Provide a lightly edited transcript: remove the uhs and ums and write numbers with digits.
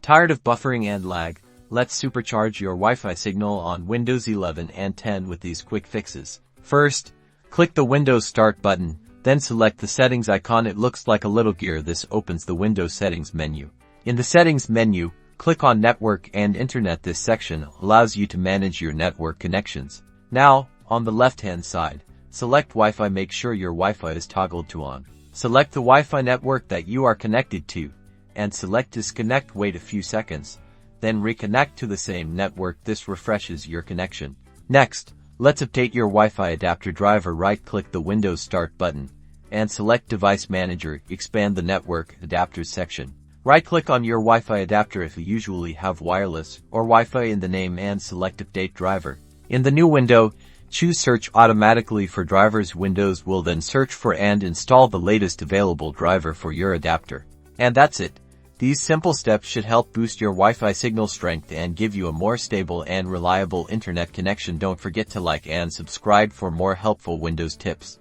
Tired of buffering and lag? Let's supercharge your Wi-Fi signal on Windows 11 and 10 with these quick fixes. First, click the Windows Start button, then select the settings icon. It looks like a little gear. This opens the Windows settings menu. In the settings menu, click on Network and Internet. This section allows you to manage your network connections. Now, on the left-hand side, select Wi-Fi. Make sure your Wi-Fi is toggled to on. Select the Wi-Fi network that you are connected to, and select Disconnect. Wait a few seconds, then reconnect to the same network. This refreshes your connection. Next, let's update your Wi-Fi adapter driver. Right-click the Windows Start button, and select Device Manager. Expand the Network Adapters section. Right-click on your Wi-Fi adapter if you usually have wireless or Wi-Fi in the name and select Update Driver. In the new window, choose Search Automatically for drivers. Windows will then search for and install the latest available driver for your adapter. And that's it. These simple steps should help boost your Wi-Fi signal strength and give you a more stable and reliable internet connection. Don't forget to like and subscribe for more helpful Windows tips.